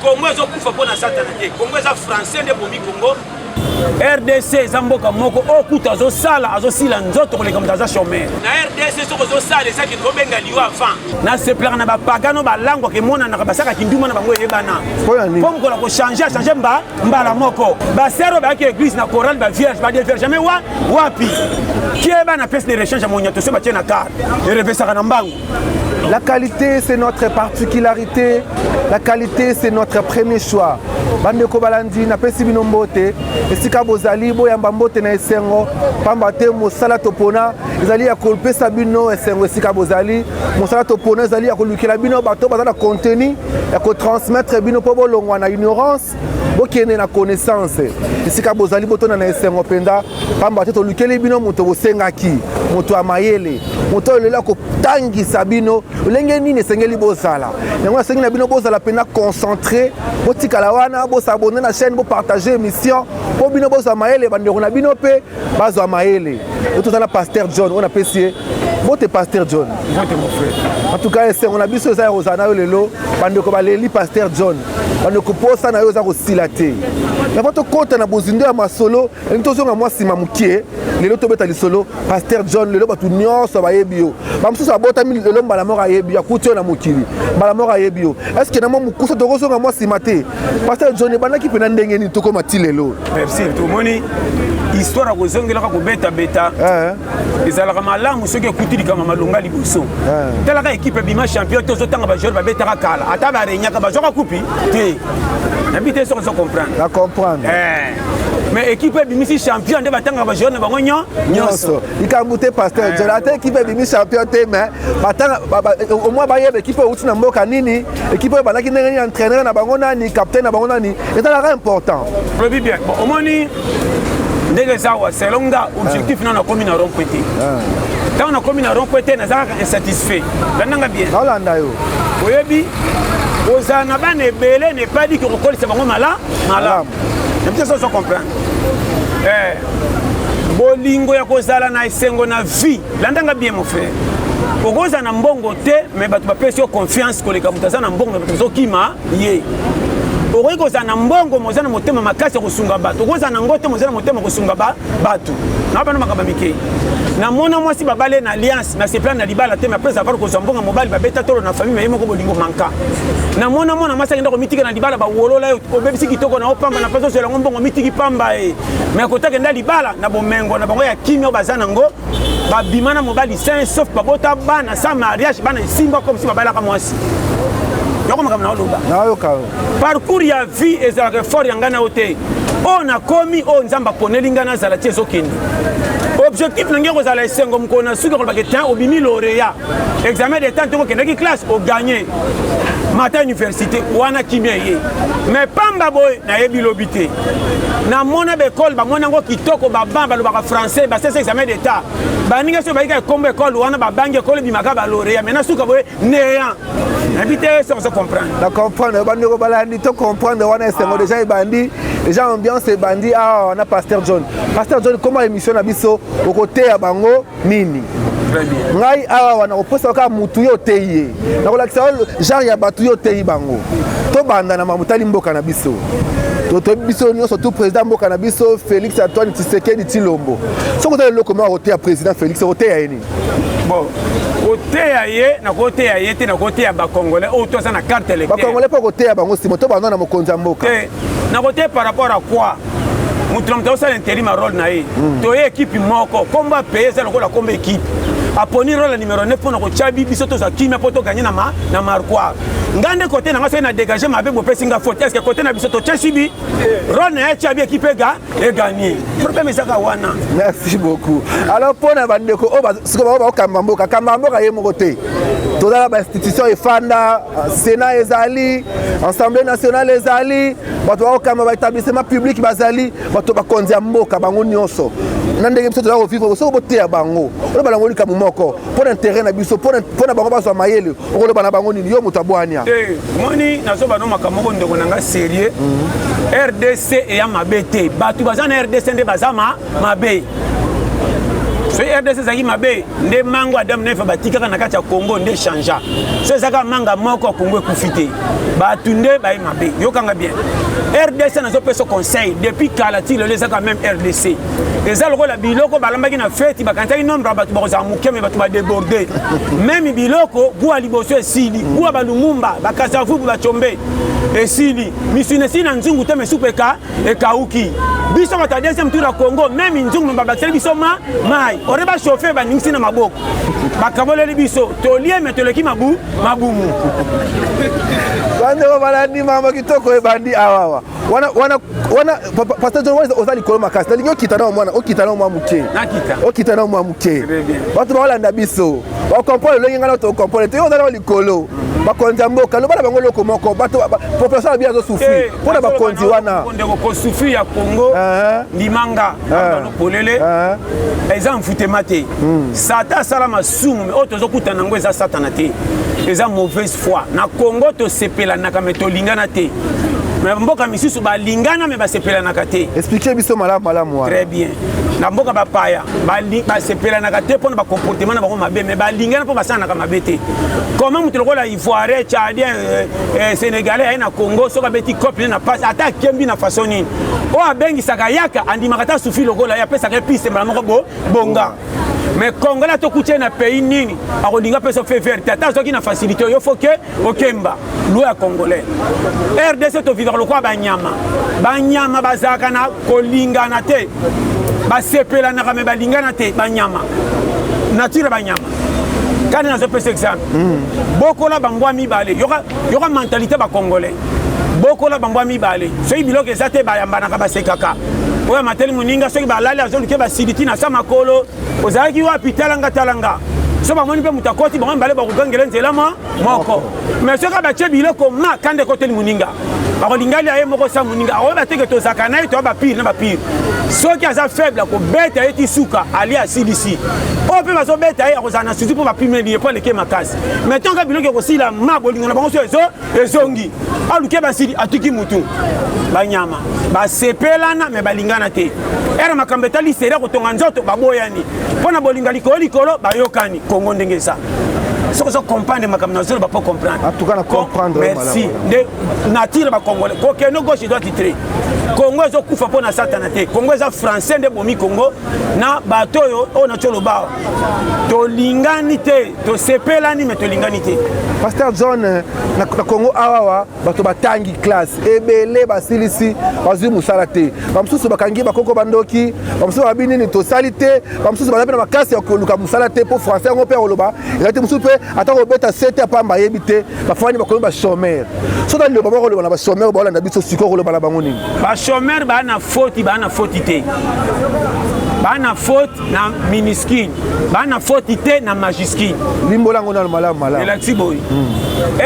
Congo ezo kufa pona satana te. Congo eza français de bomi Congo. RDC zamboka moko okuta zo sala azo sila nzoto koleka mutaza chômeur. Na RDC soko zo sala eza ki kobenga liwa avant. Na se plaire na ba pagano ba langwa ke mona na basaka kinduma na bango yebana. Comme ko la ko changer mbala moko. Ba sero ba ki église na chorale ba vierge ba vierge jamais wapi. Qui est na pièce de rechange monyato so ba tiena carte. Et revesa na mbangu. La qualité, c'est notre particularité. La qualité, c'est notre premier choix. Bandeko balandi na pesi bino mbote esika bozali boyamba mbote na esengo pamba te mosala topona ezali ya kolpesa bino esengo esika bozali mosala topona ezali ya kolukela bino bato bazala contenu ya ko transmettre bino po bolongwa na ignorance bokene na connaissance esika bozali botona na esengo penda pamba te tolukeli bino moto bosengaki moto amayele moto lela ko tangisa bino olenge nini esengeli bozala yango esengi na bino bozala pena concentré botikala wana bo s'abonner la chaîne, bo partager émission, bo bino bo zamaele bandeko na bino pe bazo amaele. Et tout ça la pasteur John, on a apprécié. Bo te pasteur John. Vote mon frère. En tout cas, c'est on a biso za rozana lelo bandeko baleli pasteur John. Bandeko posa na yo za rosilate. Na voto kota na bozindo ya masolo, ntozo nga mwasi mamukie, lelo to beta lisolo pasteur John lelo batu nyonso ba yebio. Ba msusu abota mi lelo mbala moko ayebio akutio na mokili. Mbala moko ayebio. Est-ce que na mo mukuso tokoso nga mwasi mate? Pasteur John bandaki pena ndenge ni toko matilelo. Merci to moni histoire ko zongela ko beta beta. Ezalaka malamu soki ekutili kama malonga liboso. Telaka équipe bima champion tozo tanga ba joueur ba beta kala. Ata ba renyaka ba joka coupi. Te. N'habitez sans comprendre. La comprendre. Mais équipe bimisi champion de batanga ba joueur na bango nyonso. Ikambute pasteur John ata équipe bimisi champion te mais batanga au moins ba yebe équipe outi na mboka nini équipe balaki ndenge entraîneur na bango nani capitaine na bango nani ezalaka important. Probi bien. Bon, omoni ndenge zawa selonga objectif na komi na rond point. Quand on a commis na rond point na zaka insatisfait. Landanga bien. Landa yo. Oyebi ozana bane belé n'est pas dit que recol c'est bango malade. Je peux ça comprendre. Bolingo ya kozala na esengo na vie. Landanga bien mon frère. Okoza na mbongo te mais batu ba pesi confiance koleka mutaza na mbongo batu kima ye. Okoza na mbongo moza na motema makasi kosunga bato. Okoza na ngote moza na motema kosunga bato. Na bana makaba mike. Na mona mwasi babale na alliance na se plan na libala te mais après avoir kozambonga mobile babeta tolo na famille yemo ko bolingo manka. Na mona mwasi ngenda ko mitika na libala ba wolola obebisi kitoko na opamba na paso sela ngombongo mitiki pamba mais akotaka nda libala na bomengo na bango ya kimio bazana ngo ba bimana mobile sain sauf babota bana sa mariage bana simba comme si babala ka mwasi. Parcours ya vie ezalaka fort yangana ote. On a commis on nzamba ponelinga na zala tiezo kindi. Objectif nange ko zala esengo mkona suka ko baketa obimi lauréat. Examen de temps to ko kendaki classe o gagner. Matin université wana kimia ye. Mais pamba boy na yebi lobité. Na mona bekol ba mona ngo kitoko ba bamba lo ba français ba c'est examen d'état. Ba ninga so ba ika kombe école wana ba bange école bi maka ba lauréat. Maintenant suka boy néant. Habiter sans se comprendre. La comprendre bandeko balandi to comprendre wana esengo déjà bandi. Déjà ambiance et bandi on a pasteur John. Pasteur John comment émission na biso au côté ya bango nini? Très bien. Ngai awa wana oposa ka mutu yo teye. Na kolakisa genre ya batu yo teye bango. To banda na mamutali mboka na biso. To biso nyonso tout président mboka na biso Félix Antoine Tshisekedi Tshilombo. Soko tele loko ma roté président Félix roté ya eni. Bon. Côté aye na côté aye te na côté ya ba congolais o to ça na carte électorale. Ba congolais pas côté ya bango simo to banda na mokonza mboka. Na côté par rapport à quoi? Mutlomta ça l'intérim rôle na ye. To équipe moko combat payer ça la combat équipe. Aponi rôle numéro 9 pour na ko chabi biso to za kimia poto gagner na marquoir. Ngande côté na ngasa na dégager ma be bo pesinga faute. Est-ce que côté na biso to chesibi rôle na chabi équipe et gagner. Problème ça ka wana. Merci beaucoup. Alors pour na bandeko o ba siko ba kamamboka ye mokote. To da ba institution e fanda Sénat ezali, Assemblée nationale ezali, bato ba kama ba établissement public bazali, bato ba konza mboka bango nyonso. Nandenge biso to da vivre so bote ya bango. O ba langoli kamu moko. Pour intérêt na biso pour na bango ba so mayele. O ko ba na bango ni yo mutabwania. Moni na so ba no makamoko ndeko nanga sérieux. RDC et ya mabete. Bato bazana RDC nde bazama mabe. so RDC zaki mabe nde mango Adam Nefa batika na kati ya Congo nde changea so zaka manga moko Congo ekufite batunde ba mabe yokanga bien RDC nazo peso conseil depuis kalati le zaka même RDC eza lokola biloko balambaki na fête bakantaki nombre batu bakoza muke me batu ba déborder même biloko bua liboso esili bua balumumba bakasa fubu bachombe esili misune sina nzungu te mesupeka ekauki biso bata deuxième tour ya Congo même nzungu babakiseli biso mai oreba chauffer baningisi na maboko bakaboleli biso tolie metoleki mabumu bande balandi mama kitoko ebandi awawa wana pasteur John ozali kolo makasi nalingi okita na mwana okita na mwa muke okita na mwa muke bato balanda biso bakompola longi ngana to kompola te ozali likolo bakonzi mboka lobala bango loko moko bato population bien zo souffrir pona bakonzi wana ndeko ko souffrir ya Congo limanga bano polele eza mfutema te sata sala masumu mais oto zokuta nango eza satana te eza mauvaise foi na Congo to sepela na kameto lingana te mais mboka misusu balingana mais basepela na kate expliquez biso malamu très bien na mboka bapaya basepela na kate pona ba comportement na bango mabe mais balingana po basana na mabe te comment mutu lokola ivoirien tchadien sénégalais na Congo soka beti copie na passe ata kembi na façon nini o abengi sakayaka andimaka ta sufi lokola ya pesa ke piste mbala moko bonga mais Congolais to kutie na pays nini akolinga peso fait faire tata soki na facilité yo faut que okemba loi ya Congolais RDC to vivre lokwa banyama bazaka na kolingana te basepela na kame balingana te banyama nature banyama kana na pesa exemple bokola bambwa mibale yoka mentalité ba Congolais bokola bambwa mibale so ibiloko ezate bayamba na basekaka oya mateli muninga soki balali azoluke basiditi na sama kolo ozalaki wapi talanga so bamoni mpe mutakoti bango mbale bakogangela nzela moko mais soki batie biloko ma kande koteli muninga bakolingali aye moko sa muninga akoyeba teke tozaka na ye toya bapire na bapire soki aza faible akobeta ye ti suka ali asilisi oyo mpe bazobeta ye akozala na susi mpo bapimeli ye mpo aleke makasi mais tonka biloko ekosila ma bolingo na bango so ezongi aluke basili atuki mutu banyama basepelana me balingana te era makambo etali seri kotonga nzoto baboyani mpo na bolinga likolo bayokani Congo ndenge eza soki ozo comprendre makambo na zolo bapo comprendre en tout cas na comprendre merci nde nature bakongolais kokeno gauche doit titre Congo ezokufa mpo na satana te Congo eza français nde bomi Congo na bato oyo na tioloba tolingani te tosepelani me tolingani te Pasteur John na Congo awawa bato batangi classe ebele basilisi bazwi musala te bamususu bakangi bakoko bandoki bamususu babini ni tosali te bamususu bazapi na makasi ya koluka musala te po français yango mpe oloba ezati mususu mpe ata kobeta sete apamba yebi te bafani bakomi bachomere so tani loba bakoloba na bachomere baolanda biso siko koloba na bango nini bachomere bana foti te bana faute na minuscule bana faute te na majuscule limbolango na malamu elati boy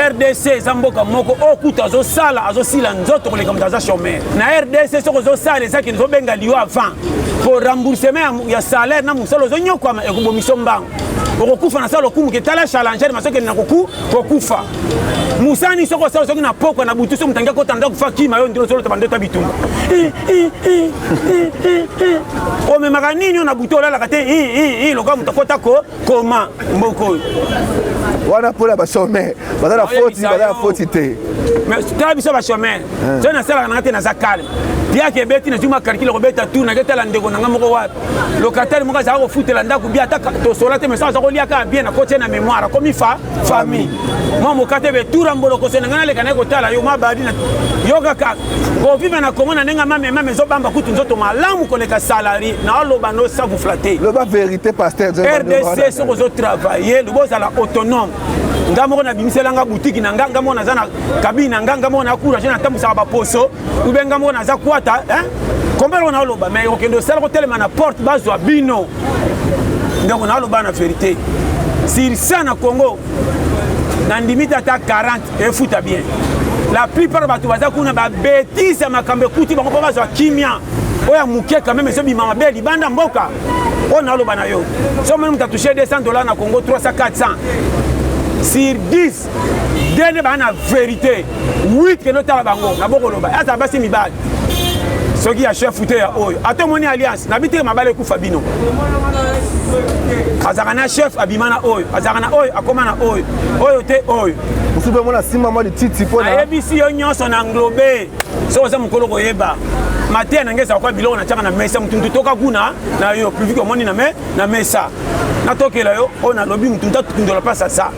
RDC eza mboka moko okuta azosila nzoto koleka moto aza chômeur na RDC soko ozosala ezaki nzobenga liyo avant po remboursement ya salaire na mosala ozonyokwama ekobomiso mbango okokufa na sala okumuke tala challenger masoki na kokufa musani soko osala soki na poko na butu so motangi akotanda kufa kima yo ndiro solota bandota bitumba omemaka nini yo na butu olalaka te lokola moto akota koma mboka oyo wana mpona bachomere baza na foti te mais tala biso bachomere so nasalaka nanga te naza calme biaka ebeti nazwima calcule kobeta tour naketala ndeko nanga moko wapi locataire moko azala kofutela ndako bia ata tosola te mais so aza koliaka bien akotie na mémoire akomi famille mwa mokate be tura mbolokose nanga naleka naye kotala yo mabadi yo kaka kovive na kongo na ndenge mamemame ezobamba kutu nzoto malamu koleka salari na oloba no savufla te loba vérité pasteur RDC soko ozotravaille loba ozala autonome nga moko nabimiselanga butiki na nga moko naza na kabine na nga moko nakourage natambusaka baposo ube nga moko naza kwata kombele na oloba mais okende osala kotelema na porte bazwa bino ndeko na oloba na vérité sur ça na Congo na ndimita ata 40 efuta bien la plupart bato baza kuna babétise ya makambo ekuti bango mpo bazwa kimia oyo ya moke quand même ezobima mabe libanda mboka oyo na oloba na yo so moni moto atouche $200 na Congo 300 400 sur 10 dene baa na vérité 8 kende otala bango na bokoloba azala basi mibali soki ya chef te ya oyo ate moni alliance nabitike mabale ku Fabino azaka na chef abimana oyo azaka na oyo akoma na oyo te oyo musupe mona simba mwa lititi pona ayebisi yo nyonso na nglobe so oza mukolo koyeba matin na ngeza kwa biloko na chaka na mesa mutu toka kuna na yo public omoni na mesa na tokela yo on a lobby mutu tukundola pasa sa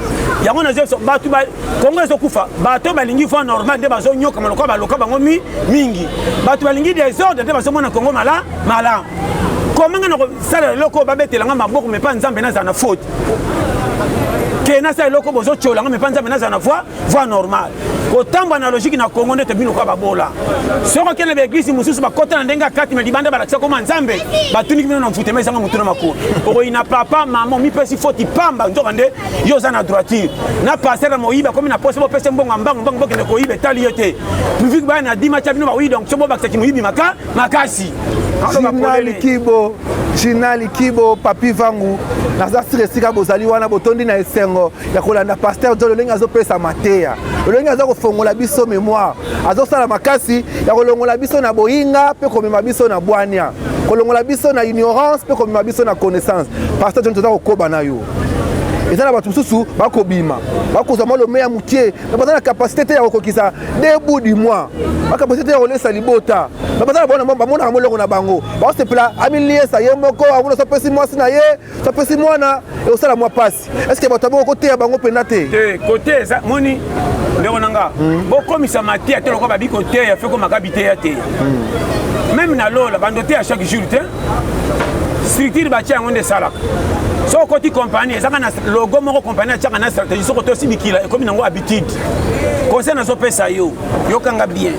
yango na zeso batu ba kongo ezo kufa bato balingi fo normal de bazo nyoka maloka baloka bango mingi batu balingi désordre de bazo mona kongo mala comment nga na sala loko babetelanga maboko me pa nzambe na za na faute kena sa loko bozo tcholanga me pa nzambe na za na voie normale kotamba na logique na kongo ndete bino kwa babola soko kena be église mususu bakota na ndenga kati me libanda balakisa koma nzambe batuni kibino na mfute mesanga mutuna makuru oko ina papa maman mi pesi faute pamba ndoka nde yo za na droiture na passer mo yiba comme na pose bo pese mbonga mbango bokende ko yibe tali yote public ba na dima cha bino ba wi donc so bo bakisa ki mo yibi makasi Jinali Kibo papi vangu naza siresika bozali wana botondi na esengo ya kolanda pasteur John Lolenga azopesa mateya Lolenga azo kofongola biso mémoire azosala makasi ya kolongola biso na boyinga pe komema biso na bwania kolongola biso na ignorance pe komema biso na connaissance pasteur John toza kokoba na yo ezala bato mosusu bakobima bakozwa mwa lome ya mokie baza na kapasité te ya kokokisa debout du mois bakapasité ya kolesa libota baza na bamonaka molongo na bango bakosepela amiliesa ye moko amona sopesi mwasi na ye sopesi mwana ekosala mwa pasi estce bato aboko koteya bango mpena te kote eza moni ndeko nanga bokomisa mateya te loko babi koteya fe komaka biteya te même na lola bando te ya chaque jour te structure batia yango nde esalaka so koti compagnie ezaka na logo moko compagnie atiaka na stratégie soko tosimikila ekomi nango habitude conseil nazopesa yo yokanga bien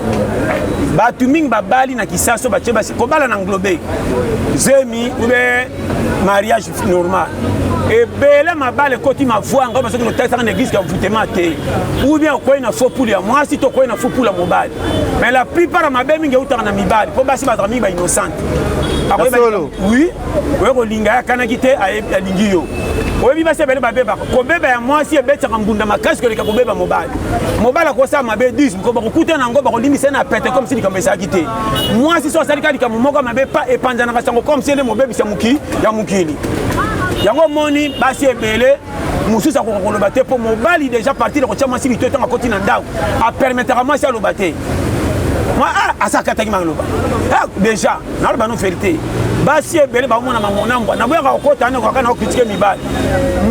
bato mingi babali na kisaso batie basi kobala na nglobe zemi ube mariage normal ebele mabale koti mavwanga basoki notakisaka na église ka voutema te ou bien okoyi na faux poule ya mwasi to okoyi na faux poule ya mobali mais la plupart ya mabe mingi eutaka na mibali mpo basi bazaka mingi bainnocente oui oye kolinga ye akanaki te alingi yo oyebi basi ebele babebaka kobeba ya mwasi ebetaka mbunda makasi koleka kobeba mobali akosala mabe 10 ko bakokuta nango bakolimbisa na pete comme si likambo ezalaki te mwasi so asalika likambo moko mabe pa epanzanaka sango comme si ele mobebisa ya mokili yango moni basi ebele mosusu akoka koloba te mpo mobali déjà parti de kotia mwasi lito etanga koti na ndako apermetaka mwasi aloba te moi asakataki mangloba déjà naloba no vérité basi ebele baomona mamonambwa naboyaka kokota ane kokaka na okritike mibali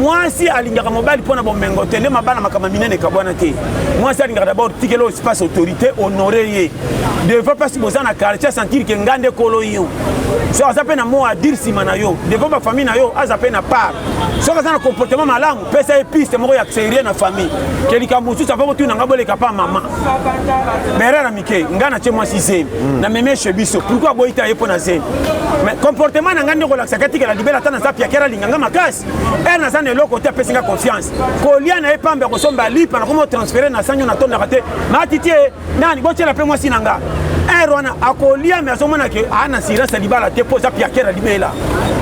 mwasi alingaka mobali mpona bomengo te nde mabala makambo minene ekabwana te mwasi alingaka d'abord tikela espace autorité honore ye devant mpasi boza na quartier sentir ke nga nde kolo yo soki aza mpe na mo adire nsima na yo devant bafamille na yo aza mpe na part soki aza na comportement malamu pesa ye piste moko ya serie na famille ke likambo mosusu afa kotuna nga boleka mpa mama berera mike nga na tie mwasi zemi na memeshe biso pourkui aboyita ye mpo na zemi mais comportement na nga nde kolakisaka tikela libela ata naza piakera alinganga makasi ere naza na eloko te apesinga confiance kolia na ye pambe akosomba lipa nakomo transfere na sanyo natondaka te maatiti ye nani botiela mpe mwasi na nga ere wana akolia me azomona ke ana sirasa libala te mpo eza piakera libela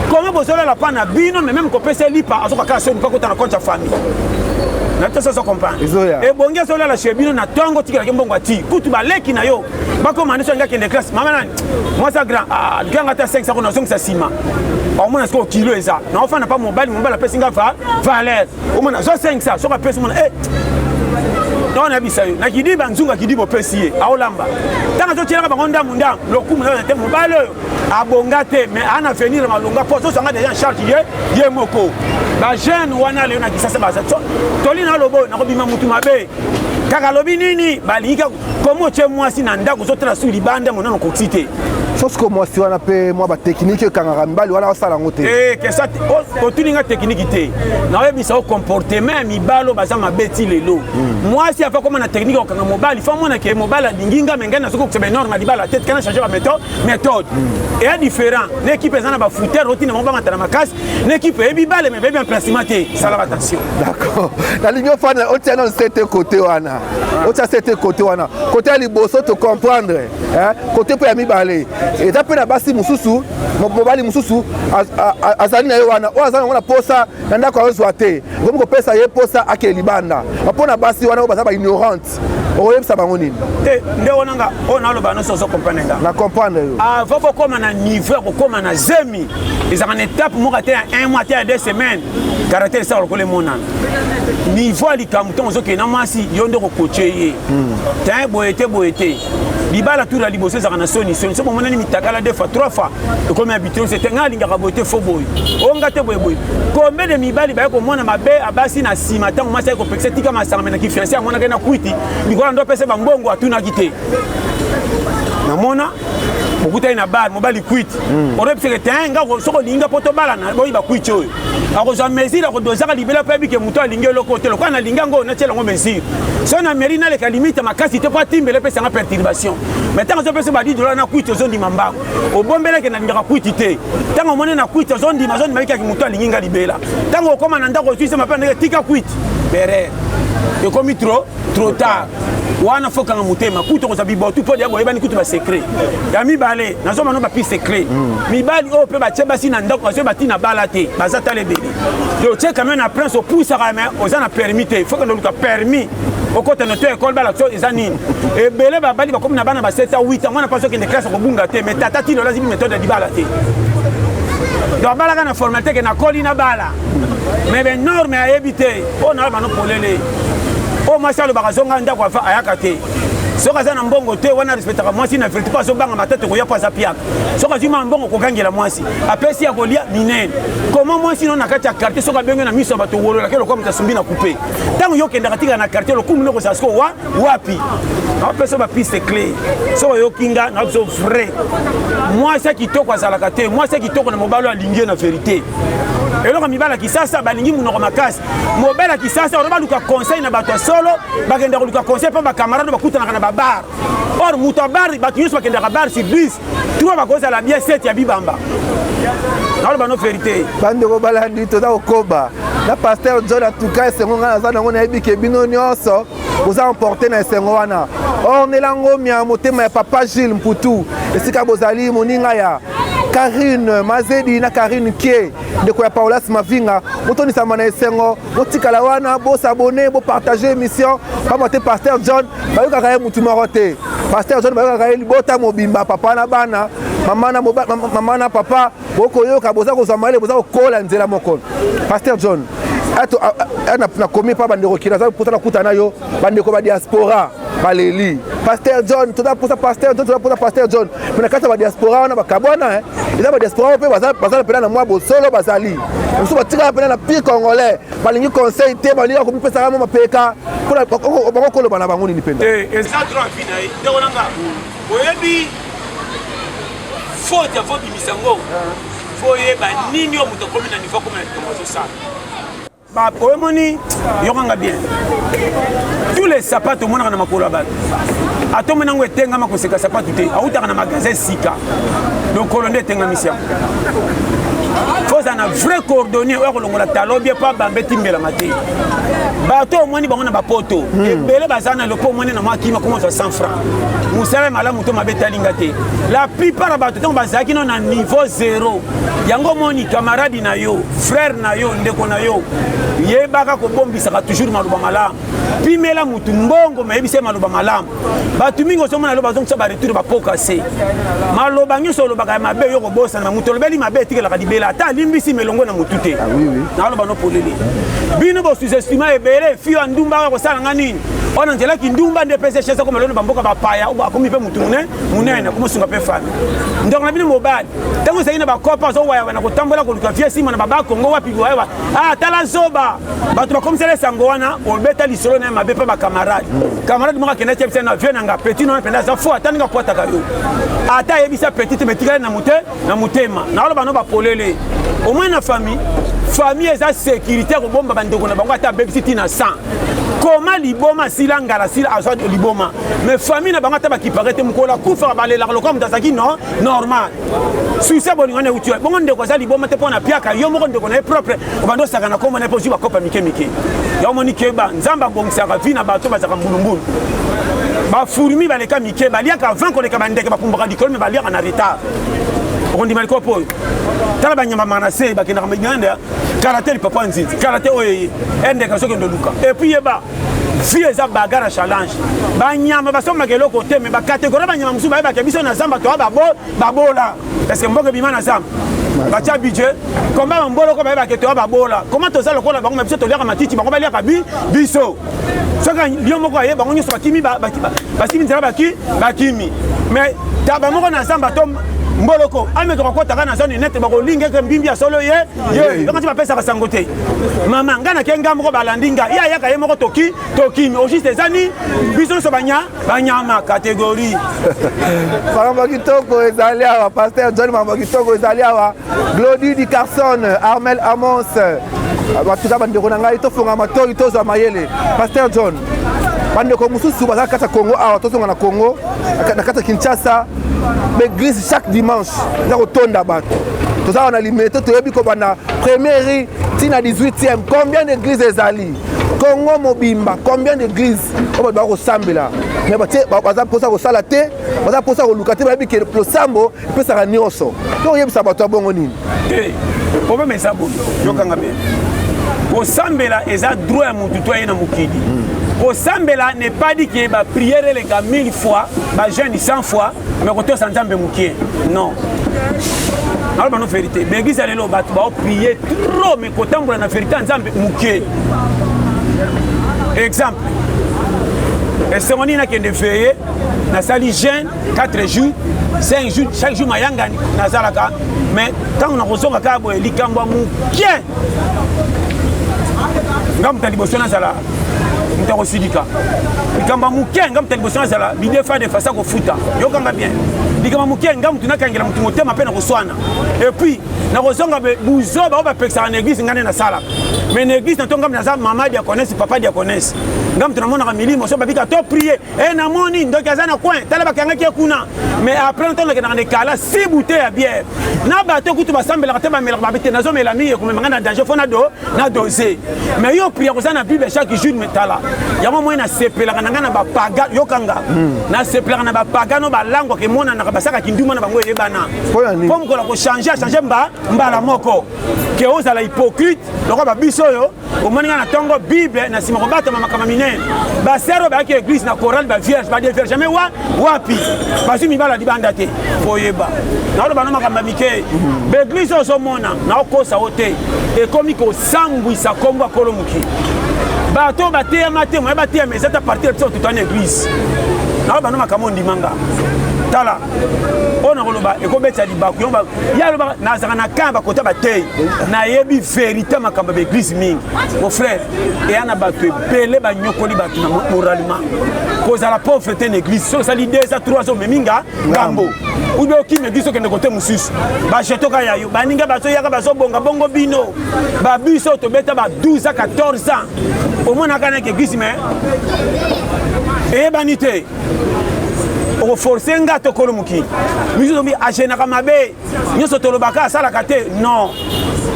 koma bozolela mpa na bino me meme kopesa lipa azokaka soni mpa kota na compte ya famille natosa so comprendre ebongi azolela chez bino na ntongo tikelaki mbongo ati kutu baleki na yo bakoma ndeso ngakende classe mama nani mwasa grand likanga ta 5 secondes nazongisa nsima omona siko kilo eza naofana mpa mobali apesinga valeur omona zo 5 sa soki apesi omona non nabisa yo nakidiba nzunga kidiba opesi ye aolamba ntango azotielaka bango ndamu lokumu na te mobali oyo abonga te mais ana avenir malonga mpo ozozanga deja en charge ye moko bajeune wana leyo na kisasa baza toli na lobo nakobima mutu mabe kaka lobi nini balingi komo otie mwasi na ndako ozotala su libanda monano koksi te sosko mwasi wana mpe mwa bateknike ekangaka mibali wana osala yango te kesa otuninga tekniki te naoyebisa comportement ya mibali baza mabe ti lelo mwasi afa koma na teknike okanga mobali fa mona ke mobali alingi nga me ngai nasoki kokisa baénorme na libala te kana change baméthode eya différent na équipe eza na bafoutere otina bango bangata na makasi na équipe eyebi bale me beyebi emplacement te salaka attention d'accord nalingi ofana otia na sete côté wana otia sete côté wana côté ya liboso to comprendre côté mpo ya mibale eza mpe na basi mosusu mobali mosusu azali na ye wana oyo azali nango na posa na ndako azozwa te okomi kopesa ye posa ake libanda mpo na basi wana oyo baza baignorante oyebisa bango nini nde onanga on aloba no soso comprendre nga na comprendre yo avant bokoma na niveau bokoma na zemi ezaka na étape moko te ya 1 mois te ya 2 semaines caractère ça lokole monana niveau likambo to ozoke na mwasi yo nde kokoche ye tan boyete libala tout la liboso ezaka na soni so monani mitakala 2 fois 3 fois ekomi habitué c'était nga lingaka boyete fo boy onga te boy combien de mibali baye komona mabe abasi na sima tango mwasi ay kopekisa tika masanga mena ki fiancé amona ke na kwiti likola ndo pese bambongo atunaki te namona mokutai na bar mobali kwiti orepeseke te nga soko linga poto bala na boyi bakwiti oyo akozwa mesure akodozaka libela mpe bike moto alingi eloko te lokola na linga ngo natiela ngo mesure so na mairie naleka limite makasi te mpo atimbela epesanga perturbation mais ntango ozopesa $10 na kwiti ozondima mbango obombeleke na lingaka kwiti te ntango omone na kwiti ozondima bikaki moto alingi nga libela ntango okoma na ndako osuise mape ndenge tika kwiti berere ekomi trop tard wana fokanga motema kutu koza bibotu mpo ya boyebani kutu basekret ya mibale nazomano bapi sekret mibali oyo mpe batie basi na ndako basoki batina bala te baza tala ebele otie quand même na prince opusaka me oza na permis te foke ndoluka permis okota na to ekole bala so eza nini ebele babali bakomi na bana ba 7 8 mwana mpa sokende classe kobunga te mais tata tino olazibi méthode ya dibala te donc balaka na formalité ke nakoli na bala mais benorme ayebi te mpo na bano polele o mwasi alobaka zonga ndako afa ayaka te soki aza na mbongo te wana respectaka mwasi na verité mpo azobanga matete koya mpo aza piaka soki azwi ma mbongo kokangela mwasi apesi ya kolia minene koma mwasi no na kati ya quartier soki abenge na miso ya bato wololaki lokola moto asumbi na coupe ntango yo okendaka tika na quartier lokumu noko eza siko wapi naopesa bapiste clé soki oyoki nga na biso vrai mwasi ya kitoko azalaka te mwasi ya kitoko na mobali alingi ye na verité eloko mibali ya kisasa balingi munoko makasi mobali ya kisasa oyo baluka conseil na bato ya solo bakendaka koluka conseil mpo bakamarade bakutanaka na babar or moto ya bar bato nyonso bakendaka bar sur 10 trois bakozala bien 7 ya bibamba naoloba no verité bandeko balandi toza kokoba na paster John atuka esengo nga naza nango nayebi ke bino nyonso boza emporte na esengo wana or nelango mia motema ya papa Gilles Mputu esika bozali moninga ya Karine Mazedi na Karine Kie ndeko ya Paulas Mavinga botonisama na esengo botikala wana bosabone bopartage émission pamote paster John bayokaka ye mutu moko te paster John bayokaka ye libota mobimba papa na bana mama na papa bokoyoka boza kozwa mayele boza kokola nzela moko paster John nakomi pa bandeko kina aza mpota nakutana yo bandeko badiaspora baleli paster John toza posa paster John toza posa paster John mena kati ya badiaspora wana bakabwana eza badiaspora mpe bazala mpena na mwa bosolo bazali mosusu batikala mpena na pire congolais balingi conseil te balingi komipesaka mo mapeka bakokoloba na bango nini mpena eza droit vi na ye ndeko nanga oyebi faute ya fo bimisa ngo fo oyeba nini oyo moto akomi na niveau akomi na likambo azosala oyemoni yokanga bien tous les sapato omonaka na makolo ya bato atome nango etengama koseka sapato te autaka na magasin sika lokolo nde etengamisi yango foza na vrai coordonnier oyo akolongola talo bie mpo bambe timbelama te bato omoni bango na bapoto ebele baza na lopo omoni na mwakima komozwa 100 francs mosala malamu to mabe talinga te la plupart ya bato ntango bazalaki no na niveau 0 yango omoni camarade na yo frère na yo ndeko na yo yebaka kobombisaka toujours maloba malamu pimela mutu mbongo mayebisa maloba malamu bato mingi osomona aloba azongisa baretour bapoka se maloba nyonso olobaka ya mabe yo kobosana mutu olobeli mabe etikelaka libela ata alimbisi melongo na mutu te naaloba no polele bino bosuzestima ebele fio ya ndumba oyo kosalanga nini ona nzelaki ndumba nde pese chese komeloni bamboka bapaya akomi mpe mutu munene akomosunga mpe fami ndongo na bino mobali ntango ezali na bakopa ozowayawena kotambola koluka vie nsima na babakongo wapi wayewa tala zoba bato bakomisala esango wana obeta lisolo na ye mabe mpe bakamarade kamarade moko akenda tie na vie nanga petit nona mpenza aza fo ata ndenge akwataka yo ata ayebisa petit te metikali na motema naoloba no bapolele omoi na famille eza sécurité kobomba bandeko na bango ata abebisi ntina 100 koma liboma sila ngala sila azwa liboma mais famille na bango ata bakipare te mokolo akufaka balelaka lokola moto azalaki normal suise bolingo na euti bongo ndeko aza liboma te mpo na piaka yo moko ndeko na ye propre obanda osaka na kombo na ye mpo ozwi bakopa mike yo omoni keba nzambe abongisaka vi na bato bazaka mbulumbulu bafurmi baleka mike baliaka avant koleka bandeke bapumbaka likolo me baliaka na retard okondima likopo oyo tala banyama manase bakendaka minganda karate lipapa nzinzi karate oyo endeka soki ndoluka epuis yeba vie eza bagarre challenge banyama basombaka eloko te me bakategorie banyama mosusu bayebaka biso na zamba toa babola parce que mboka ebima na zamba batia budget komba bamboloko bayebaka toa babola koma toza lokola bango ma biso toliaka matiti bango baliaka biso soki lio moko aye bango nyonso bakimi basimi nzela bakimi mais taba moko na zamba to mboloko ametoka kotaka na zone nete bakolinga ke mbimbi ya solo ye bakati bapesaka sango te mama nga na kenga moko balandinga ya yaka ye moko tokimi au juste ezani biso nyonso banyama catégorie makambo kitoko ezali awa Pasteur John makambo kitoko ezali awa Glody Di Carson Armel Amos batuka bandeko na ngai tofonga matoi tozwa mayele Pasteur John bandeko mosusu baza kati ya Congo awa tozonga na Congo na kati ya Kinshasa l'église chaque dimanche eza kotonda bato tozala na limité toyebi kobanda première tina 18e combien d'églises ezali Congo mobimba combien d'églises oyo bato bakosambela mais baza mposa kosala te baza mposa koluka te bayebi ke losambo epesaka nyonso to oyebisa bato ya bongo nini problème eza boye yokanga bien kosambela eza droit ya motu to aye na mokili kosambela n'est pas dit que ba prière les gars 1000 fois ba jeûne 100 fois mais koto sanzambe mukie non alors ba no vérité l'église allait lo ba prier trop mais kotambola na vérité nzambe mukie exemple et cérémonie na kende veiller na sali jeûne 4 jours 5 jours chaque jour mayanga na zalaka mais tant on a kozonga ka boye likambo mukie ngam tali bosona zala mutako sidika likamba mukenga mutali bosana zala bidefa de fasa ko futa yokanga bien likamba mukenga mutu nakangela mutu motema pe na koswana et puis na kozonga buzo ba peksa na église ngane na sala mais na église na tonga na za mama dia connaisse papa dia connaisse ngam tunamona ka milimo so babika to prier et na moni ndoki azana coin tala bakanga ki kuna mais après on tonga na kala 6 bouteilles à bière na bato kutu basambela kateba mela babite nazo melami ko memanga na danger fona na doser mais yo prier kozana bible chaque jour metala yango moi na sepelaka nanga na bapaga yokanga na sepelaka na bapaga no balango ke mona na basaka kinduma na bango yebana po mkola ko changer mbala moko ke ozala hypocrite loko ba biso yo o moninga na tongo bible na sima ko bata makama minene ba sero ba ke église na chorale ba vierge ba de vierge jamais wapi basi mibala libanda te oyeba na ro bana makamba mike ba église oso mona na okosa ote e komi ko sambwisa kombo akolomuki bato bateya matemo ya bateya mais c'est à partir de toute une église na ba no makamo ndimanga tala ona koloba ekobetsa libaku yomba yaloba na zaka na kamba kota batei na yebi vérité makamba ba église mingi mon frère et ana bato ebele ba nyokoli bato na moralement cause la pauvreté en église so ça l'idée ça 3 hommes minga ngambo ou bien qui me dit que ne côté mususu ba jetoka yayo baninga bato yaka bazo bongo bino ba biso to beta ba 12 à 14 ans au moins nakana ke église mais et banité o forcer ngato kolomuki miso tombi agena kama be nyoso tolobaka salaka te non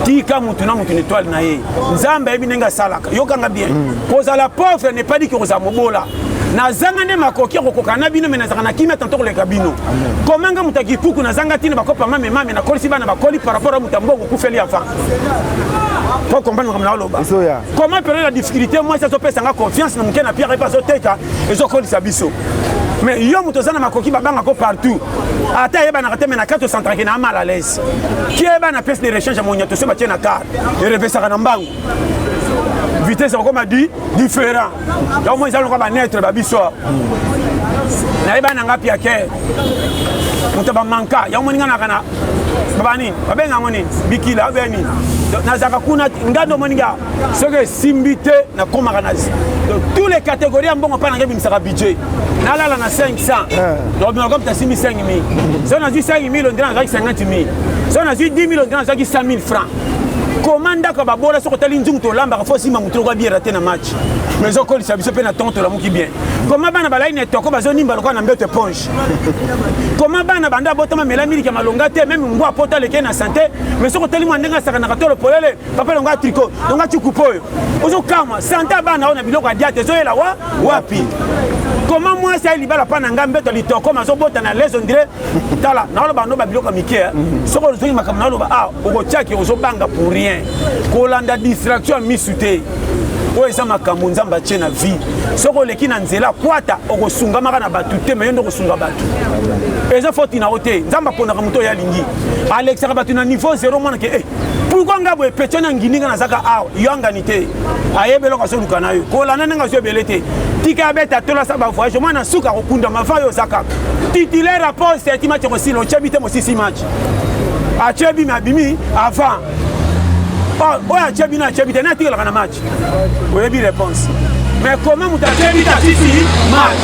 tika mutu na mutu étoile na ye nzambe ebinenga salaka yokanga bien cause la pauvre n'est pas dit que oza mobola na zanga ne makoki kokoka na bino mais na zanga na kimia tanto koleka bino komanga mutaki puku na zanga tina bakopa mame na kolisi bana bakoli par rapport à mutambo kufeli avant pour comprendre comme la comment période la difficulté moi ça s'opère sans confiance na mukena pierre et pas oteka ezo kolisa biso mais yo mutozana makoki babanga ko partout ata yeba na kateme na 400 na mal à l'aise qui eba na pièce de rechange monyato se batie na carte et revesa na mbangu vitesse comme a dit différent donc moi ils allons pas naître babiso na eba na ngapi ake mutaba manka ya moninga na kana babani babenga ngoni bikila beni na zaka kuna ngando moninga soke simbite na komaka nazi donc tous les catégories mbongo pa na ngebi misaka budget na lala na 500 donc on comme ta 5000 si on a dit 5000 on dirait avec 50000 si on a dit 10000 on dirait avec 100000 francs commanda ka babola soko tali nzungu to lamba fo sima mutu ko biera te na match mais zo ko lisabiso pe na tonto la muki bien comment bana balai ne toko bazo nimba lokwa na mbeto ponche comment bana banda botama melamili ka malonga te même ngwa pota leke na santé mais soko tali mwandenga saka na katolo polele papa longa tricot longa chikupoyo ozo kama santé bana ona biloko adia te zo yela wapi comment moi ça libala pa na ngambe to litoko mazo bota na les on dirait tala na loba no ba biloko mikie soko zo yima kama na loba ah oko chaki ozo banga pour rien kolanda distraction misute oyo eza makambo nzambe atie na vie soko oleki na nzela kwata okosungamaka na bato te me yo nde okosunga bato eza foti na yo te nzambe apondaka moto oyo alingi alekisaka bato na niveau 0 monake pourkui nga boye petio na ngininga nazaka awa yo angani te ayebe eloko azoluka na yo kolanda ndenge azo ebele te tika abeta tolasa bavoyage mwana suka kokunda mava oyo oza kaka titulaire aposte eti match ekosila otyebi te mosisi match atyebi me abimi avant oyo atyebi na atyebi te na atikelaka na match oyebi réponse mais comment moto atyebi te asisi match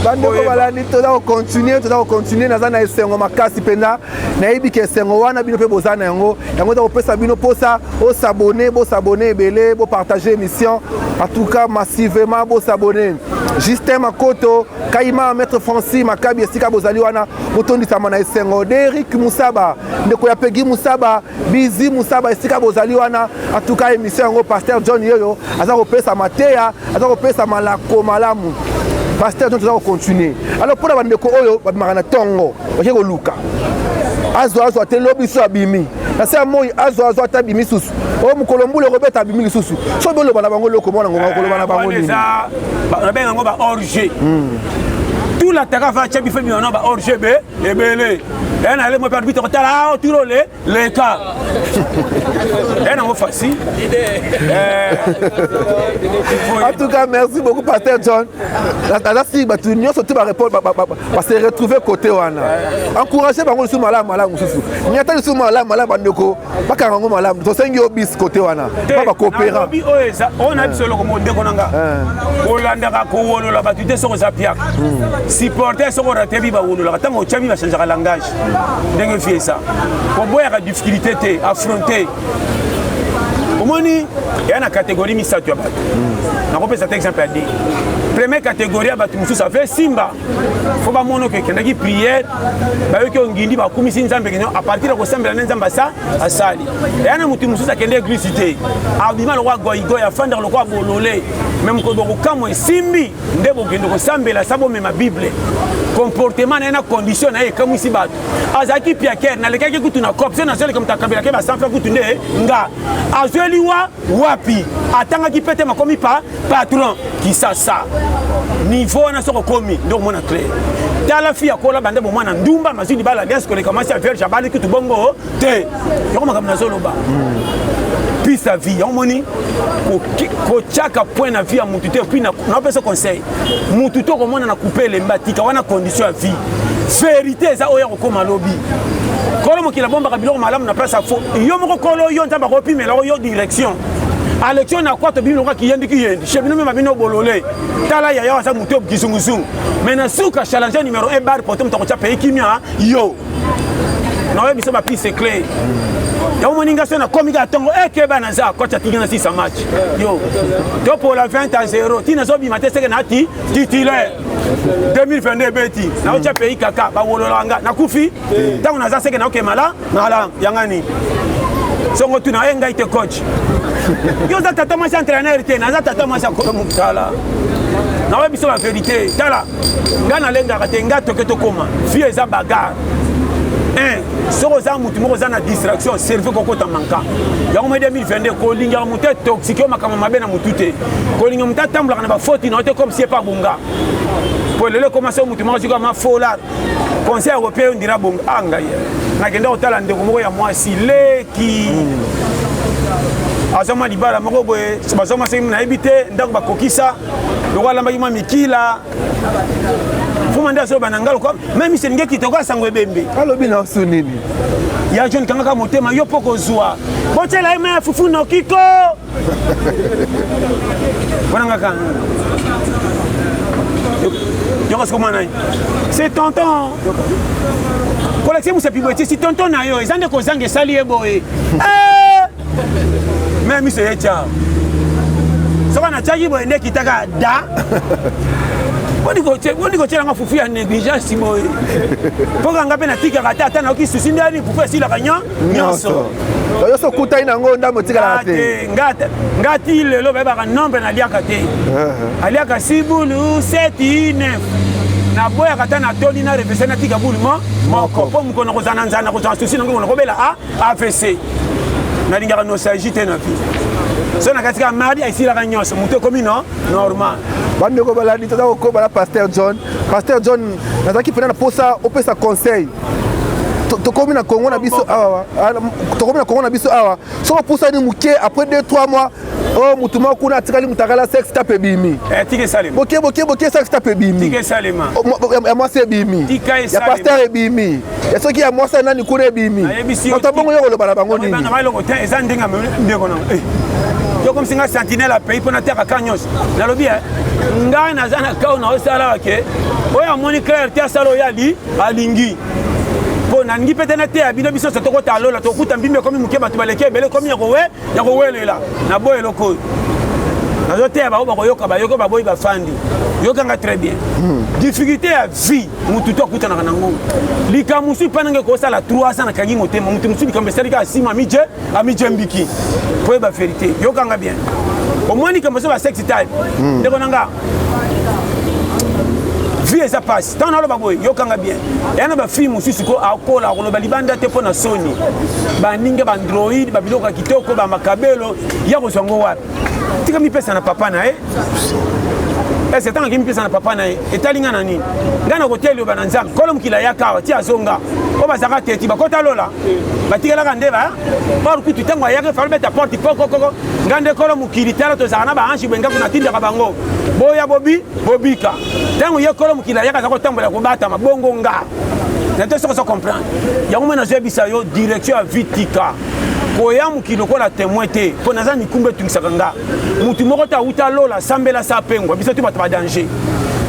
bandeko balandi toza kocontinue naza na esengo makasi mpenza nayebi ke esengo wana bino mpe boza na yango yango eza kopesa bino mposa bosabone ebele bopartage émission en tout cas massivement bosabone Justin Makoto Kaima Maître Francis Makabi esika bozali wana botondisama na esengo Derrick Musaba ndeko ya Peggy Musaba Bizi Musaba esika bozali wana en tout cas émission yango Pasteur John Yoyo aza kopesa mateya aza kopesa malako malamu Pasteur John toza continuer alors pour la bandeko oyo babimaka na tongo oke koluka azwa te lobi so abimi nase moi azwa ta bimi susu o mukolo mbule kobeta abimi lisusu so boloba na bango loko mona ngonga koloba na bango nini na benga ngo ba orge tout la taka va chabi femi na ba orge be ebele ena le mo per bito tala turo le ka ena mo facile en tout cas merci beaucoup Pasteur John la si ba tu nyo sotu ba répondre ba se retrouver côté wana encourager bango sous malamu susu nyata sous malamu bandeko bakanga ngo malamu to sengi obis côté wana ba coopéra obi oeza on a bisolo ko monde konanga olanda ka ko wolola batute soko za piak supporter soko ratebi ba wolola tango chabi ba changer langage ndenge fie ça pour boya ka difficulté te affronter omoni ya na catégorie misatu ya bato nakopesa te exemple ya de première catégorie ya bato mosusu afe simba fo bamona oke ekendaki prière bayoki ongindi bakumisi nzambe kenyo a partir ya kosambela nde nzambe asali eya na motu mosusu akende église te abima lokwa goigoy afandaka lokwa bolole me mokolo bokokamwa esimbi nde bokende kosambela sa bomema bible comportement na ye na condition na ye ekamwisi bato azalaki piakere nalekaki kutu na cop so nazoleka moto akabelaki basanfla kutu nde nga azweli wapi atangaki pete makomi patron kisasa niveau wana soko komi nde omona clair tala fi akola bande bomwana ndumba mazwi libala alliance koleka mwasi ya vierge abali kutu bongo te yoko makambo nazoloba puis sa vie omoni kotiaka point na vie ya mutu te puis napesa conseil mutu to komona na couper elemba tika wana condition ya vie vérité eza oyo kokoma lobi kolo mokila bombaka biloko malamu na place ya fo yo moko kolo yo nzamba kopimela oyo direction élection na kwa to bino ka kiyendi chebino mema bino bolole tala ya yawa sa mutu kisungusungu mais na suka challenge numéro 1 bar pour to kocha pays kimia yo na webi so ba plus c'est clair ya moninga sona komika tongo ekeba na za kocha tingana 6 match yo to pour la 20-0 tina zo bimate seke na ti titulaire 2022 beti na ocha pays kaka ba wololanga na kufi tango na za seke na okemala mala yangani songo tuna enga ite coach yo za tata mwasi entraîneur te na za tata mwasi ko mukala na webi so la vérité tala ngana lenga kate ngato ke to koma vie eza bagarre soko za mutu moko za na distraction cerveau kokota manka yango mo 2022 kolinga mutu toxique makama mabe na mutu te kolinga mutu tambula na ba faute na te comme si pas bonga pour le commencer mutu moko ziko ma fola conseil européen ndira bonga anga ya na kenda otala ndeko moko ya mwasi leki azoma libala moko boye bazoma sengi na ebite ndako bakokisa lokwa lamba yima mikila fuma ndia so banangalo kwa même si ngeki toka sango ebembe alobi na su nini ya jeune kanga motema yo poko zwa botela ema fufu no kiko bonanga kan yo ko comment nai c'est tonton collection musa piboti si tonton na yo ezande ko zange sali eboye même si c'est ça soka na chaji boye ndeki taka da Boni ko tshela nga fufu ya négligence boye. Poka nga pe na tika kata ata na ki susi ndani fufu sila kanya nyonso. Yo so kutai na ngo ndamo tika la te. Ngati lelo ba ba nombre na liaka te. Aliaka sibulu 7 9. Na boya kata na toli na réfléchir na tika bulu moko po mu kono ko zananzana ko susi ngo ko bela AVC. Na lingaka nostalgie te na vie. so na katika mardi aisilaka nyonso moto ekomi normal bandeko balandi toza kokoba na Pasteur John nazalaki mpena na posa opesa conseil tokomi na Congo na biso awa soko pusani muke après 2-3 mois oh mutu moko kuna atikali mutakala sex tape bimi tike salima boke sex tape bimi tike salima ya mwasi bimi ya pasteur bimi ya soki ya mwasi nani kuna bimi bato bongo yoko loba na bango nini bana baloko te eza ndenga ndeko na yo comme singa sentinelle a pays pour na terre kanyos na lobi ngai naza na kao na osala ke oya moni clair te asalo ya li alingi po na ngi pete na te abino biso se toko ta lola to kuta mbimbe komi muke batu baleke bele komi ya kowelela na boye loko na zo te ba koyoka ba boy ba fandi yokanga très bien difficulté ya vie mutu to kuta na nango likamusu panange ko sala 300 na kangi motema mutu musu likambe salika asima amije mbiki po ba vérité yokanga bien au moins ni comme ça ba sex type ndeko nanga vie eza passe tant naloba boye yokanga bien yana bafille mosusu ko akola koloba libanda te mpo na soni baninga baandroid babiloko ya kitoko bamakabelo ya kozwa ngo wapi tika mipesa na papa na ye ese ntango mipesa na papa na ye etalinga na nini ngai na kotia liloba na nzambe kolo mokila yaka awa ti azonga po bazalaka teti bakota lola batikelaka nde or kutu ntango ayaka falo beta porte pokokoko ngai nde kolo mokili tala tozalaka na baanshi bwengaku natindaka bango boya bobika ntango ye kolo mokili ayaka aza kotambola kobatama bongo nga nete soko so comprendre yango mwe nazoyebisa yo direction ya vitika koya mokili lokola témoin te mpo naza mikumba etungisaka nga mutu moko te awuta lola asambela sa pengwa biso te bato badanger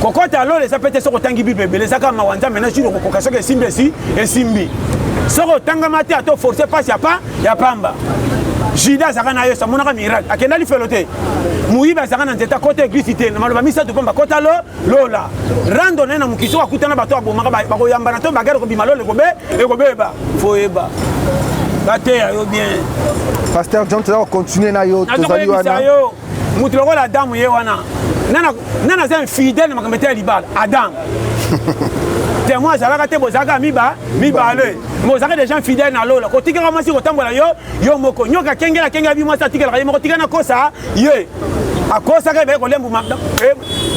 kokota lola eza pete soko otangi bible ebele ezaka mawa nzambe na jino kokoka soki esimbi soko otangama te ato force pasi ya pamba Jida azaka na yo samonaka miracle akenda lifelo te muyibi azaka na nzete akota eglise te na maloba misato pamba kota lola rando na mokisi akutana bato abomaka bakoyambana to bagere kobima lola ekobeba foyeba bateya yo bien Pasteur John toza kocontinue na yo tozali wana mutu lokola adamu ye wana nana aza infidèle na makambo ete ya libala adamu témoin azalaka te bozalaka mibale bozalaka déjà infidèle na lola kotikaka mwasi kotambola yo moko nyoka akengela bi mwasi atikelaka ye moko tika na kosa ye akosaka ebeye kolembuma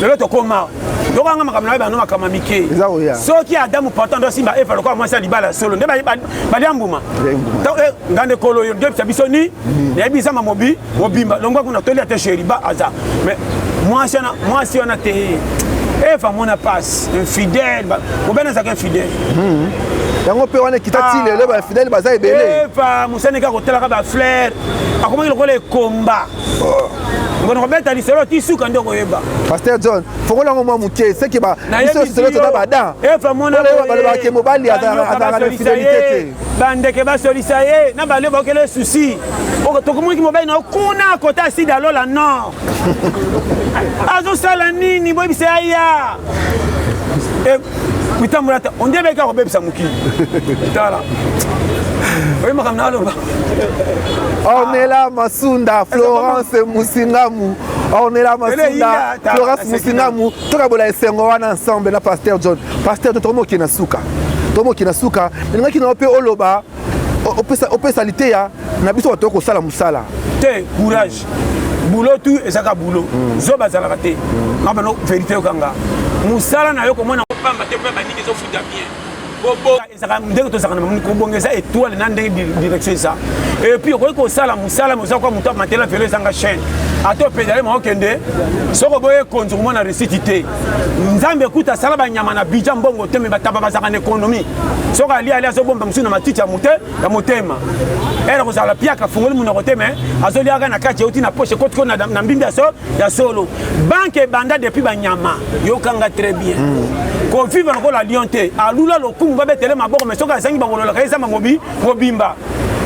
lelo tokoma tokanga makambo na ye bano makambo mike soki adamu pourtant ndo simba eva lokola mwasi ya libala solo nde balia mbuma ngande kolo yo nde bisa biso ni nayebisa mobimba longwa kuna toli ate sheri ba aza mais mwasi wana te eva mona passe infidèle obena azaka infidèle yango mpe wana ekitati lelo bainfidèle baza ebele eva mosani kaka kotalaka baflere akomaki lokola ekomba ngono kobeta liselo ti suka nde okoyeba Pasteur John fongola yango mwa moke seki biso selo toza badan eva mona balobaki mobali azalaka na infidélité te bandeke basolisa ye na balio bakokele susi tokomoniki mobali na kuna kota aside alola nord azosala nini boyebisa aya mitambola ta ondie beka kobebisa mokili tala oyi makambo naloba Ornella Masunda Florence Musingamu Ornella Masunda Florence Musingamu tokabola esengo wana ensemble na Pasteur John tomoki na suka ningaki na ope oloba opesa liteya na biso bato kosala musala te courage boulot tu ezaka boulot zo bazalaka te ngabano vérité okanga musala na yo komona kopamba te mpe bandiki ezofuta bien ezaka ndenge tozalaka na kobongeza étoile na ndenge direction eza et puis okoki kosala musala moza kwa moto matela velo ezanga chaîne ato pedale maokende soko boye konzi komona resiti te nzambe ekuta asala banyama na bija mbongo te me bataba bazalaka na économie soko ali azobomba mosusu na matiti ya motema ere kozala piaka fungoli monoko te me azoliaka na kati euti na poche ekotiko na mbimbi ya solo banke ebanda depuis banyama yokanga très bien kovivre lokola lion te alula lokumu babetele maboko me soki azangi bangololaka ezamba mobimba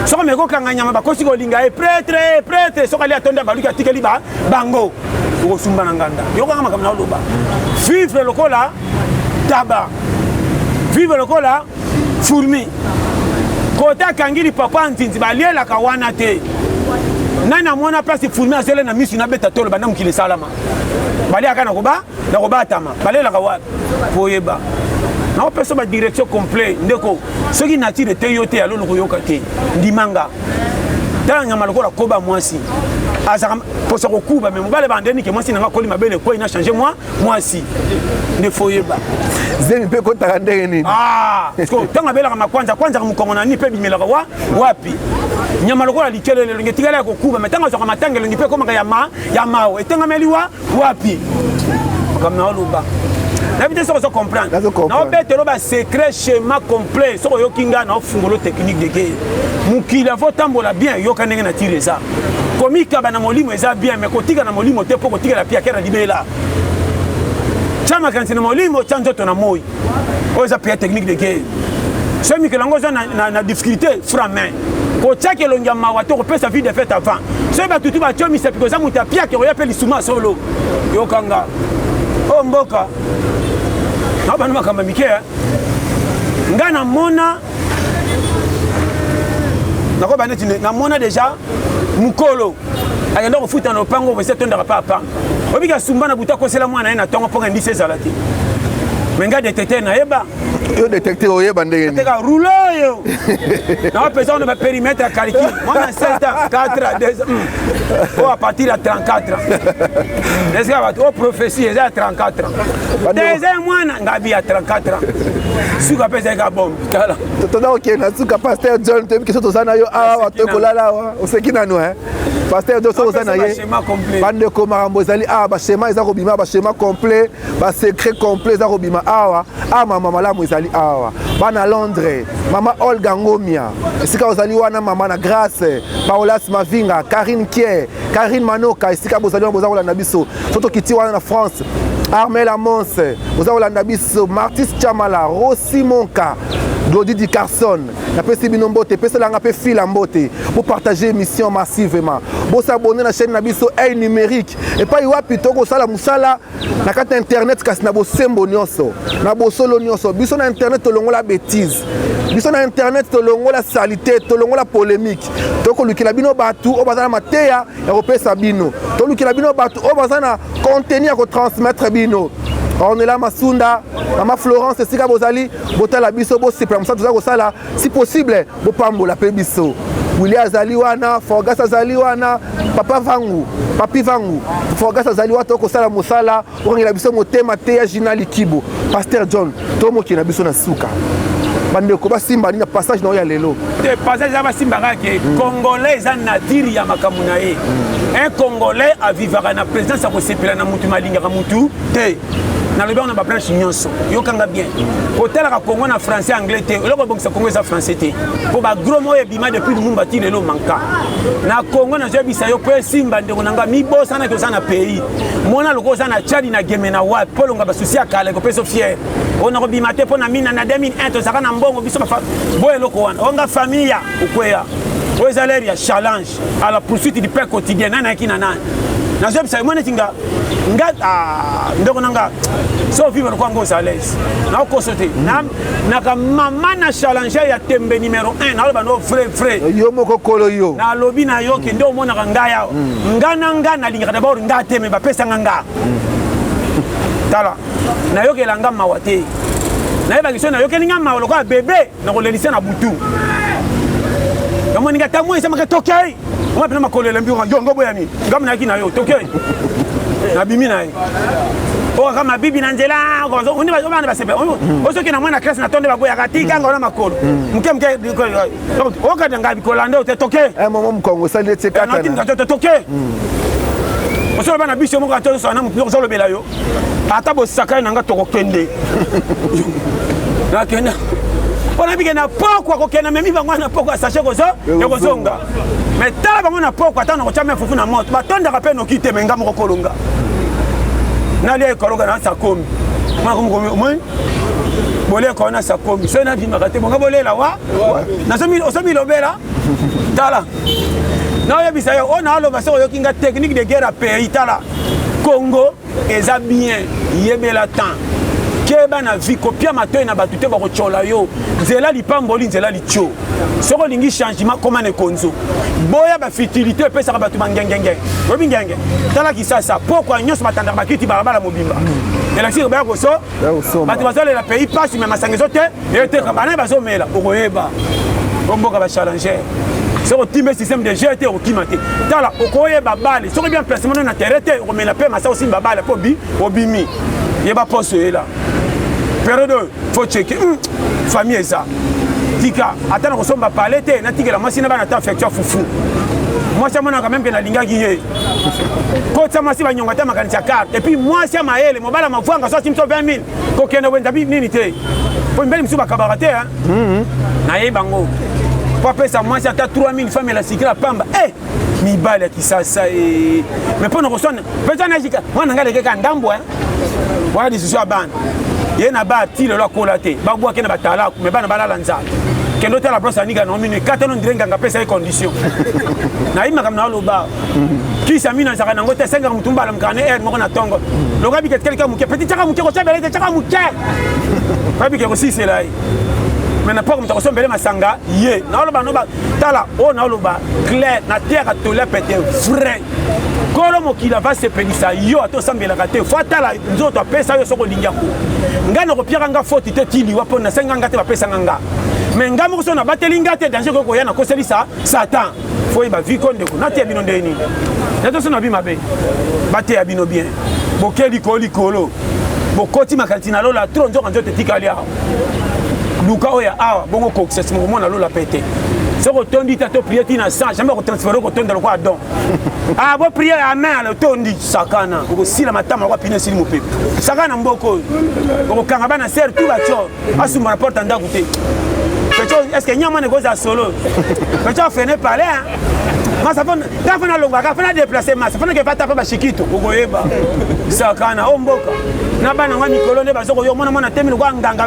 soko mekokanga nyama bakosi kolinga ye prêtre soki ali atonda baluki atikeli bango okosumba na nganda yokanga makambo na oloba vivre lokola taba vivre lokola fourmi kote akangi lipapa nzinzi balielaka wana te nani amona place fourmi azele na misu nabeta tolo banda mokili esalama baliaka na kobatama balelaka wapi poyeba naopesa badirection complet ndeko soki nature te yo te alolo koyoka te ndimanga tala nyama lokola koba mwasi pour se recouper, mais mobile bandeni que moi si n'a pas collé ma belle quoi il a changé moi si ne faut pas. Zemi pe ko takandenge ni. Ah, parce que tant ma belle ma kwanza mukongona ni pe bimela wapi. Nyama lokola likele le ngetikala ya kokuba mais tant ka matanga le ngipe comme ya mao etanga meliwa wapi. Comme na oluba. La vitesse ça comprendre. Na obetelo ba secret schéma complet so yo kinga na fungolo technique de guerre. Mukila faut tambola bien yo kanenge na tirer ça. Komika bana molimo eza bien mais kotika na molimo te poko tika la pia kera libela. Chama kansi na molimo chanzo to na moi. Oza pia technique de guerre. Semi que lango na difficulté framain. Ko chake longia mawato ko pesa vie de fête avant. So ba tutu ba chomi se pikoza muta pia ke oya peli suma solo. Yo kanga. O mboka. Na bana makamba mikea. Ngana mona nako bana tine na mona déjà mukolo ayenda ko futa no pango ko setonda papa obika sumba na buta ko sela mwana na tongo ponga ndise salati menga détecter na eba yo détecter oyeba ndenge te ka roulo yo na pesa on va périmètre à calcul moi 7 ans 4 2 ou à partir de 34 ans est-ce que va au prophétie est à 34 ans deuxième mwana ngabi à 34 ans suka pesa ka bombe kala toda OK na suka pasteur John te que to sana yo awa to kolala wa osekina no pasteur John so sana ye bande ko marambo ezali ba schéma eza ko bima ba schéma complet ba secret complet eza ko bima awa mama malamu ezali awa bana Londres mama Olga Ngomia esika ozali wana mama na Grâce Paolas Mavinga Karine Kier Karine Manoka esika bozali wana bozali na biso soto kiti wana na France Armel Amons bozali na biso Martis Chamala Rossi Monka Dodi Di Carson na pesi binombote pesa langa pe fila mbote pour partager émission massivement pour s'abonner na chaîne na biso Œil Numérique et pas wapi toko sala musala na kata internet kasi na bo sembo nyonso na bo solo nyonso biso na internet to longola bêtise biso na internet to longola salité to longola polémique toko lukila bino batu o bazana mateya ya kopesa bino to lukila bino batu o bazana contenu ko transmettre bino. On est là Masunda, Mama Florence, Sika Bozali, Botala Biso, Bosipra, Moussa, si possible, Bopambo, la Pébiso. William Zaliwana, Forgasa Zaliwana, Papa Vangu, Papi Vangu, Forgasa Zaliwa, Toko Sala Moussala, Orangila Biso, Motema, Teya, Gina Likibo, Pasteur John, Tomo qui n'a Biso na Souka. Bande ko basimba ni passage na ya lelo. Te passage ya basimba ke Congolais za natiri ya makamuna ye. Un Congolais a vivre na présidence ko sepela na mutu malinga ka mutu te. Na le on a pas plein nyonso. Yo kanga bien. Hôtel ka Congo na français anglais te. Loko bokisa Congo za français te. Pour ba gros moyo bima depuis le mumba ti lelo manka. Na Congo na zo bisa yo pe simba ndeko nanga mi bosa na ko sana pays. Mona loko za na Tchad na Gemena wa polo nga ba souci akale ko peso fier. On a rebimate pour na mina na 2001 to saka na mbongo biso ba boye loko wana. Onga famille ukweya. Aux allers ya challenge à la poursuite du pain quotidien nana kina nana. Na zo bisa mona tinga ndoko nanga so vivre kwa ngo salaise na ko sauter na ka mama na challenge ya tembe numéro 1 na ba no frère yo moko kolo yo na lobi na yo ke ndo mona nga ya ngana na linga d'abord nga teme ba pesa nga tala na yo ke langa mawate na yeba kiso na yo ke linga mawolo kwa bébé na ko lelisa na butu yo moni nga tamwe sama ka tokei on va makolo lembi yo ngobo ya ni ngam na kina yo tokei na bimi na ye o kama bibi na nzela gozo undi ba bana basepe o soki na mwana classe na tonde baboya katika ngona makolo mke o ka danga bikolande o te toke maman mkongo sali te kata na tinga te toke o so bana biso mo ka to so na mo so lobela yo ata bo sakai nanga to ko kende na kenda ona bige na pokwa ko kena memi bango na pokwa sachet ko so e ko zonga mais tala bango na pokwa tana ko chama fufu na moto batonda ka pe no kite menga mo ko kolonga nali ekologa na sakomi makomi moi bolé ko na sakomi so na bima kate bonga bolela wa na somi lobela tala na ya bisa yo ona alo baso yo kinga technique de guerre à pays tala Congo eza bien yebela temps keba na vie kopia matoy na batute ba ko chola yo nzela lipamboli nzela licho soko lingi changement comment ne konzo boya ba futilité pesa ka batu bangengenge obi ngenge tala kisasa pourquoi nyos matanda bakiti barabara mobimba elasi ba ko so batu bazole la pays passe mais masangezo te et te kabana bazo mela okoyeba bomboka ba challenger c'est au timbe système de GT au kimate tala okoye babale soki bien placement na terrain te o mena pe masa aussi babale po bi obimi yeba poste là période faut checker famille ça tika atana ko somba palete na tika la machine ba na ta facture fufu moi ça mona quand même que na linga ki ko ça masi ba nyonga ta makanisa carte et puis moi ça maele mobala mavanga so simso 20000 ko kende wenda bi nini te po mbeli msuba kabarate hein na yebango pour pesa moi ça ta 3000 femmes la sikira pamba mi bale ki sasa mais pour nous ressonner peut-être na jika moi na ngale ka ndambo hein wa décision ban yena ba ti le kolate ba bwa kena batala mais bana balala nzala kendo tala brosa niga no minu katano ndrenga ngapesa condition na ima kamna loba kisa mina saka nango te senga mutumba la mkane moko na tongo loga bi quelqu'un muke petit chaka muke ko sabele chaka muke pa bi ko si c'est là mais na pas comme ta sombele masanga ye na loba no ba tala o na loba clair na terre to la pété vrai kolo mokila va se pelisa yo to sambela kate faut tala nzoto pesa yo soko lingia ko ngana ko piaka nga faute te tili wapo na senga ngate ba pesa nga mais nga moko so na batelinga te danger ko yana ko selisa satan faut ba vi konde ko na te bino ndeni na to so na bi mabe bate ya bino bien bokeli ko likolo bokoti makatina lola tro nzoka nzote tikali a luka oya awa bongo ko success mo mona lola pété so ko tondi ta to prier tina sans jamais ko transférer ko tonda ko adon ah bo prier à main le tondi sakana ko sila matama ko pina sili mo pepe sakana mboko ko kanga bana ser tout ba cho asuma rapport anda goûter est-ce que nyama ne goza solo quand tu fais ne parler hein moi ça fait na longa ka fait déplacer ma ça fait que va taper ba shikito ogoyeba sakana omboka na bana ngwa mikolo ne bazoko yo mona temile kwa nganga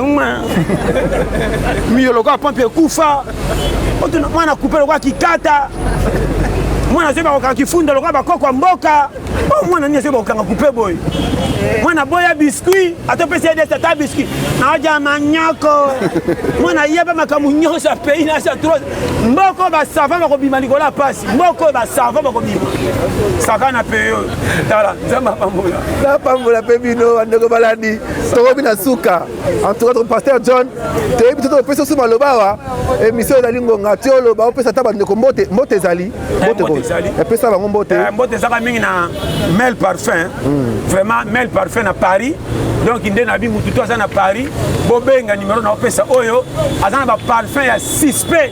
miyolo kwa pompe kufa otuna mwana kupelo kwa kikata mwana sema kwa kifunda lokwa bakoko mboka mwana ni sema kwa kupe boy mwana boya biscuit atopesa de tata biscuit na aja manyako mwana yeba makamunyo sa pays na sa trop mboko ba sava ba ko bima likola passe mboko ba sava ba ko bima sakana peyo tala zama pambola na pambola pe bino andeko balandi to bina suka en tout cas pasteur John te bito to pesa suma lobawa émission ezali ngonga tiolo ba opesa ta bandeko mbote ezali et pesa ba mbote mbote saka mingi na Mel Parfum vraiment Mel Parfum à Paris donc inde na bi mutu to ça na Paris bobenga numéro na opesa oyo azana ba parfum ya 6P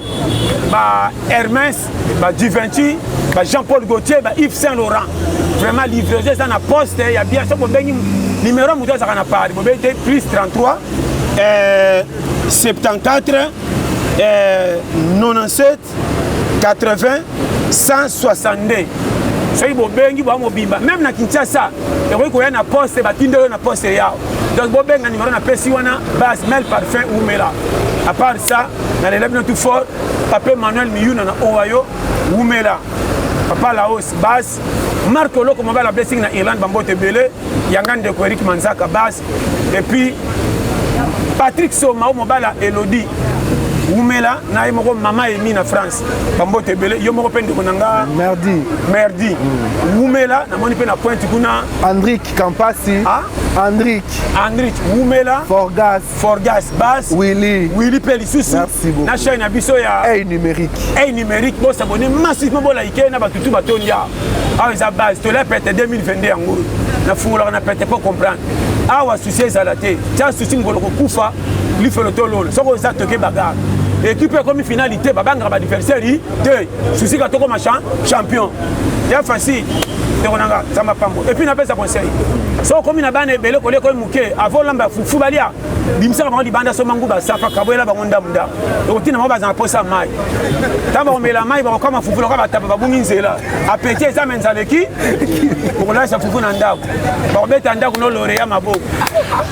ba Hermès ba Givenchy ba Jean-Paul Gaultier ba Yves Saint Laurent vraiment livreuse ça na poste ya bien so bobengi numéro mutu ça na Paris bobengi plus 33 74 97 80 162 soki bobengi bwa mobimba même na Kinshasa ekoki koya na poste batindelo na poste yao donc bobenga numéro na pesi wana base Mel Parfum Umela à part ça na lelo bino tout fort papa Manuel Miyuna na Owayo Umela papa Laos base Marco Loko mobile blessing na Irlande bambote belé yangande ko Eric Manzaka base et puis Patrick Soma mobile Elodie Umela na yemoko mama emi na France bambote belé yo moko pende konanga merdi Umela na moni pe na pointe kuna Andrick Campasi Andrick Umela Forgas Bass Willy Pelisusu na chaîne abiso ya numérique bo s'abonner massivement bo like na batutu batondia eza base to la pète 2022 yango na fungula na pète pour comprendre awa souci ezalate tia souci ngolo ko kufa li fait le tolo soko za toke bagarre équipe comme finalité babanga ba adversaire te souci ka toko machin champion ya facile tekonanga zamba pambo et puis na pesa conseil so comme na bana ebele ko le ko muke avant lamba fufu balia bimisa ba di banda so mangu ba safa kaboela ba ngonda munda donc tina ba za posa mai tamba omela mai ba kama fufu lokaba taba ba bungi nzela apeti eza menzaleki pour la sa fufu na ndako ba beta ndako no lore ya maboko.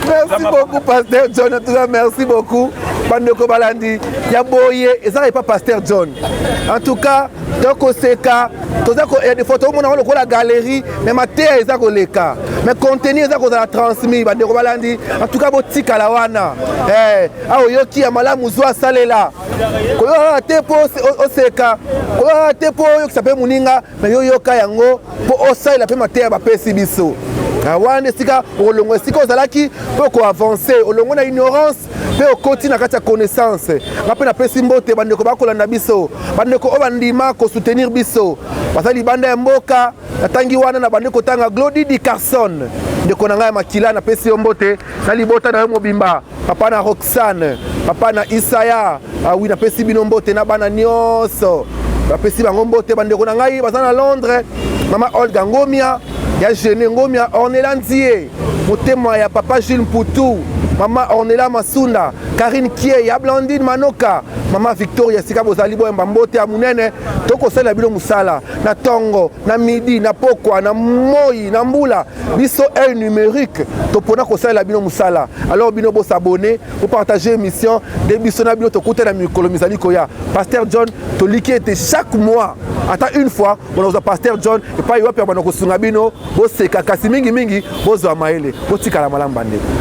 Merci beaucoup pasteur John, en tout cas merci beaucoup bandeko balandi ya boye eza pas pasteur John en tout cas donc oseka toza ko ya des photos mona ko la galerie mais maté eza ko leka mais contenu eza ko za transmis bandeko balandi en tout cas botika la wana awo yoki ya malamu zwa salela ko yo te po oseka ko yo te po yo sape muninga mais yo yoka yango po osaila pe maté ba pesi biso wana esika olongo esika ozalaki mpo koavance olongo na ignorance mpe okoti na kati ya connaissance nga mpe napesi mbote bandeko bakolanda biso bandeko oyo bandima kosoutenir biso baza libanda ya mboka natangi wana na bandeko tanga Glodidi Carson ndeko na ngai ya makila napesi yo mbote na libota na yo mobimba papa na Roxane papa na Isaya wi napesi bino mbote na bana nyonso napesi bango mbote bandeko na ngai baza na Londres mama Olga Ngomia ya Jeune Ngomia Ornella Nzie motema ya papa Jules Mputu mama Ornella Masunda Karine Kie ya Blandine Manoka mama Victoria sika bozali boyemba mbote ya munene tokosala bino musala na tongo na midi na pokwa na moi na mbula biso un numérique topona kosala bino musala alors bino bo s'abonner ou partager émission de biso na bino tokuta na mikolo mizali koya Pasteur John toliki était chaque mois ata une fois on a Pasteur John et pas yope bana kosunga bino bo seka kasi mingi mingi bozo maele botika la malamba ndeko